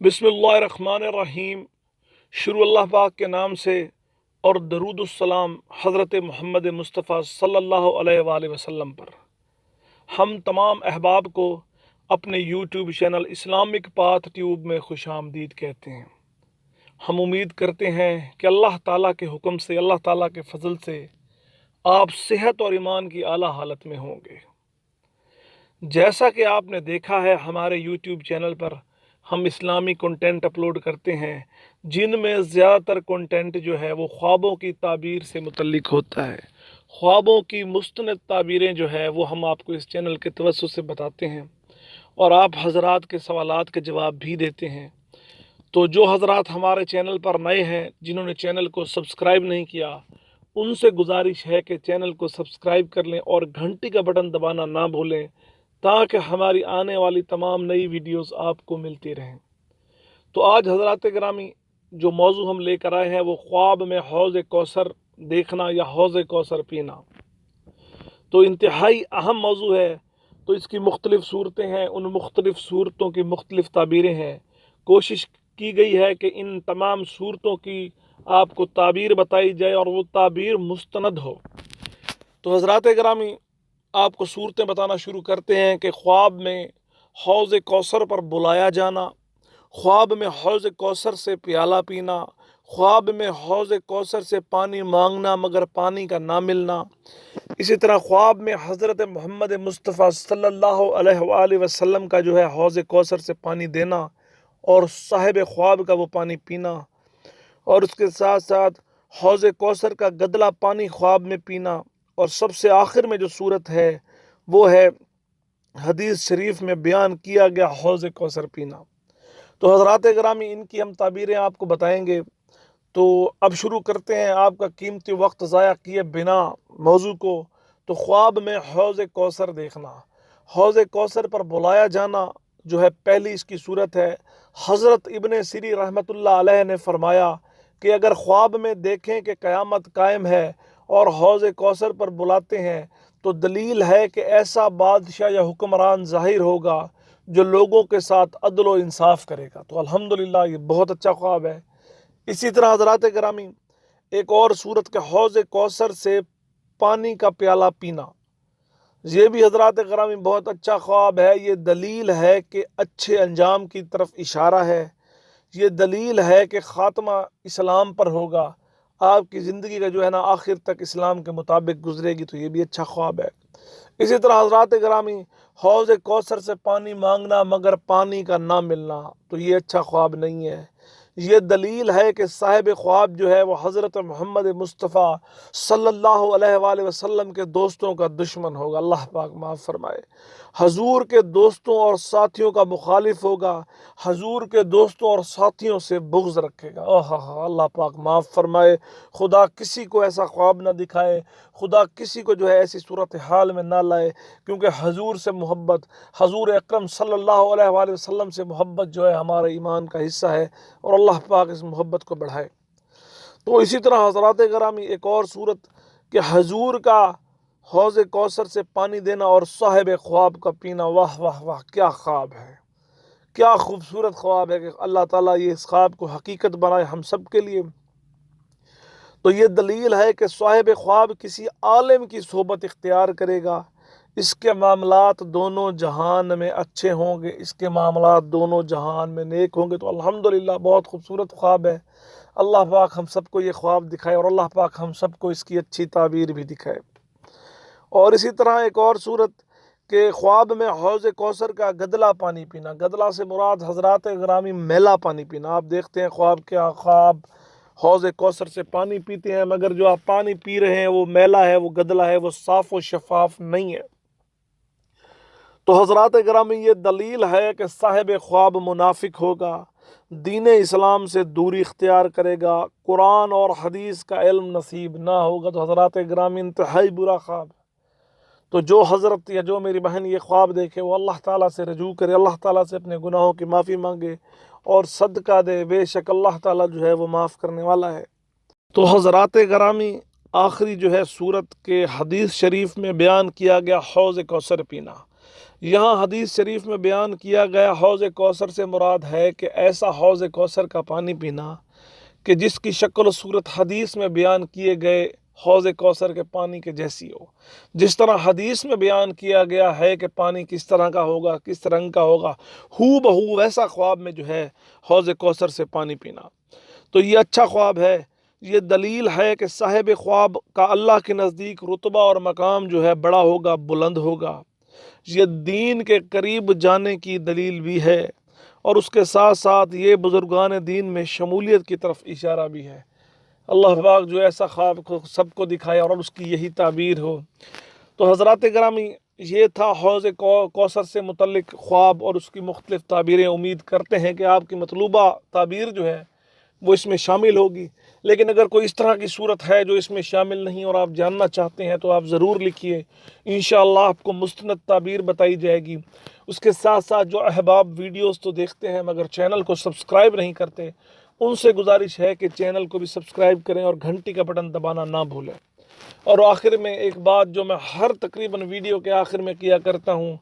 बिस्मिल्लाहिर्रहमानिर्रहीम। शुरू अल्लाह पाक के नाम से और दरूदुस्सलाम हज़रत मोहम्मद मुस्तफ़ा सल्लल्लाहु अलैहि वसल्लम पर। हम तमाम अहबाब को अपने YouTube channel Islamic path tube में खुश आमदीद कहते हैं। हम उम्मीद करते हैं कि अल्लाह ताला के हुक्म से, अल्लाह ताला के फजल से आप सेहत और ईमान की आला हालत में होंगे। जैसा कि आपने देखा है, हमारे यूट्यूब चैनल पर हम इस्लामी कंटेंट अपलोड करते हैं, जिनमें ज़्यादातर कंटेंट जो है वो ख्वाबों की ताबीर से मुतल्लिक होता है। ख्वाबों की मुस्तनद ताबीरें जो है वो हम आपको इस चैनल के तवज्जुह से बताते हैं और आप हजरात के सवालात के जवाब भी देते हैं। तो जो हजरात हमारे चैनल पर नए हैं, जिन्होंने चैनल को सब्सक्राइब नहीं किया, उनसे गुजारिश है कि चैनल को सब्सक्राइब कर लें और घंटी का बटन दबाना ना भूलें, ताकि हमारी आने वाली तमाम नई वीडियोस आपको मिलती रहें। तो आज हज़रात गिरामी जो मौजू हम लेकर आए हैं वो ख्वाब में हौज़ कौसर देखना या हौज़ कौसर पीना। तो इंतहाई अहम मौजू है। तो इसकी मुख्तलिफ़ सूरतें हैं, उन मुख्तलिफ़ सूरतों की मुख्तलिफ़ ताबीरें हैं। कोशिश की गई है कि इन तमाम सूरतों की आपको ताबीर बताई जाए और वो ताबीर मुस्तनद हो। तो हज़रात गिरामी आपको सूरतें बताना शुरू करते हैं कि ख्वाब में हौज़ कौसर पर बुलाया जाना, ख्वाब में हौज़ कौसर से प्याला पीना, ख्वाब में हौज़ कौसर से पानी मांगना मगर पानी का ना मिलना। इसी तरह ख्वाब में हज़रत मोहम्मद मुस्तफ़ा सल्लल्लाहु अलैहि वसल्लम का जो है हौज़ कौसर से पानी देना और साहिब ख्वाब का वो पानी पीना, और उसके साथ साथ हौज़ कौसर का गदला पानी ख्वाब में पीना। और सबसे आखिर में जो सूरत है वो है हदीस शरीफ में बयान किया गया हौज़ कौसर पीना। तो हज़रात गिरामी इनकी हम ताबीरें आपको बताएंगे। तो अब शुरू करते हैं आपका कीमती वक्त ज़ाया किए बिना मौजू को। तो ख्वाब में हौज़ कौसर देखना, हौज़ कौसर पर बुलाया जाना जो है पहली इसकी सूरत है। हज़रत इब्ने सिरी रहमतुल्लाह अलैह ने फरमाया कि अगर ख्वाब में देखें कि क़यामत कायम है और हौज़ कौसर पर बुलाते हैं तो दलील है कि ऐसा बादशाह या हुक्मरान ज़ाहिर होगा जो लोगों के साथ अदल व इंसाफ करेगा। तो अल्हम्दुलिल्लाह ये बहुत अच्छा ख्वाब है। इसी तरह हज़रात गिरामी एक और सूरत के हौज़ कौसर से पानी का प्याला पीना, ये भी हज़रात गिरामी बहुत अच्छा ख्वाब है। ये दलील है कि अच्छे अंजाम की तरफ इशारा है। ये दलील है कि ख़ात्मा इस्लाम पर होगा, आपकी ज़िंदगी का जो है ना आखिर तक इस्लाम के मुताबिक गुजरेगी। तो ये भी अच्छा ख्वाब है। इसी तरह हज़रात गिरामी हौज़ कौसर से पानी मांगना मगर पानी का ना मिलना, तो ये अच्छा ख्वाब नहीं है। ये दलील है कि साहिब ख्वाब जो है वो हज़रत मोहम्मद मुस्तफ़ा सल्लल्लाहु अलैहि वसल्लम के दोस्तों का दुश्मन होगा। अल्लाह पाक माफ़ फरमाए। हजूर के दोस्तों और साथियों का मुखालिफ होगा, हजूर के दोस्तों और साथियों से बुग़्ज़ रखेगा। ओह अल्लाह पाक माफ़ फरमाए। खुदा किसी को ऐसा ख्वाब ना दिखाए, खुदा किसी को जो है ऐसी सूरत हाल में ना लाए, क्योंकि हजूर से मोहब्बत, हजूर अकरम सल्लल्लाहु अलैहि वसल्लम से मोहब्बत जो है हमारे ईमान का हिस्सा है और अल्लाह पाक इस मोहब्बत को बढ़ाए। तो इसी तरह हज़रात गिरामी एक और सूरत कि हजूर का हौज़ कौसर से पानी देना और साहिब ख्वाब का पीना। वाह वाह वाह, क्या ख्वाब है, क्या खूबसूरत ख्वाब है कि अल्लाह ताला ये इस ख्वाब को हकीकत बनाए हम सब के लिए। तो ये दलील है कि साहिब ख्वाब किसी आलिम की सोबत इख्तियार करेगा, इसके मामलात दोनों जहान में अच्छे होंगे, इसके मामलात दोनों जहान में नेक होंगे। तो अल्हम्दुलिल्लाह बहुत खूबसूरत ख्वाब है। अल्लाह पाक हम सबको ये ख्वाब दिखाए और अल्लाह पाक हम सबको इसकी अच्छी ताबीर भी दिखाए। और इसी तरह एक और सूरत के ख्वाब में हौज़ कौसर का गदला पानी पीना। गदला से मुराद हज़रात गिरामी मैला पानी पीना। आप देखते हैं ख्वाब क्या ख्वाब हौज़ कौसर से पानी पीते हैं, मगर जो आप पानी पी रहे हैं वो मैला है, वो गदला है, वो साफ़ व शफाफ नहीं है। तो हज़रात गिरामी ये दलील है कि साहिब ख्वाब मुनाफिक होगा, दीन इस्लाम से दूरी इख्तियार करेगा, कुरान और हदीस का इल्म नसीब ना होगा। तो हज़रात गिरामी इंतहाई बुरा ख्वाब। तो जो हज़रत या जो मेरी बहन ये ख्वाब देखे वो अल्लाह ताला से रजू करे, अल्लाह ताला से अपने गुनाहों की माफ़ी मांगे और सदका दे। बेशक अल्लाह ताला जो है वो माफ़ करने वाला है। तो हज़रात गिरामी आखिरी जो है सूरत के हदीस शरीफ में बयान किया गया हौज़ कौसर पीना, یہاں حدیث شریف میں بیان کیا گیا حوض کوثر سے مراد ہے کہ ایسا حوض کوثر کا پانی پینا کہ جس کی شکل و صورت حدیث میں بیان کیے گئے حوض کوثر کے پانی کے جیسی ہو. جس طرح حدیث میں بیان کیا گیا ہے کہ پانی کس طرح کا ہوگا، کس رنگ کا ہوگا، ہو بہو ویسا خواب میں جو ہے حوض کوثر سے پانی پینا. تو یہ اچھا خواب ہے. یہ دلیل ہے کہ صاحب خواب کا اللہ کے نزدیک رتبہ اور مقام جو ہے بڑا ہوگا، بلند ہوگا. یہ دین کے قریب جانے کی دلیل بھی ہے، اور اس کے ساتھ ساتھ یہ بزرگان دین میں شمولیت کی طرف اشارہ بھی ہے. اللہ پاک جو ایسا خواب کو سب کو دکھائے اور اس کی یہی تعبیر ہو. تو حضرات گرامی، یہ تھا حوض کوثر سے متعلق خواب اور اس کی مختلف تعبیریں. امید کرتے ہیں کہ آپ کی مطلوبہ تعبیر جو ہے وہ اس میں شامل ہوگی. لیکن اگر کوئی اس طرح کی صورت ہے جو اس میں شامل نہیں اور آپ جاننا چاہتے ہیں تو آپ ضرور لکھیے. انشاءاللہ آپ کو مستند تعبیر بتائی جائے گی. اس کے ساتھ ساتھ جو احباب ویڈیوز تو دیکھتے ہیں مگر چینل کو سبسکرائب نہیں کرتے، ان سے گزارش ہے کہ چینل کو بھی سبسکرائب کریں اور گھنٹی کا بٹن دبانا نہ بھولیں. اور آخر میں ایک بات جو میں ہر تقریباً ویڈیو کے آخر میں کیا کرتا ہوں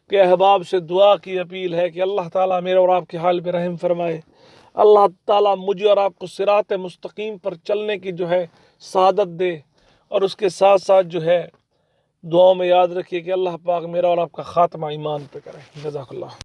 کہ احباب سے دعا کی اپیل ہے کہ اللہ تعالیٰ میرے اور آپ کے حال پہ رحم فرمائے. اللہ تعالیٰ مجھے اور آپ کو صراط مستقیم پر چلنے کی جو ہے سعادت دے. اور اس کے ساتھ ساتھ جو ہے دعاؤں میں یاد رکھیے کہ اللہ پاک میرا اور آپ کا خاتمہ ایمان پہ کرے. جزاک اللہ.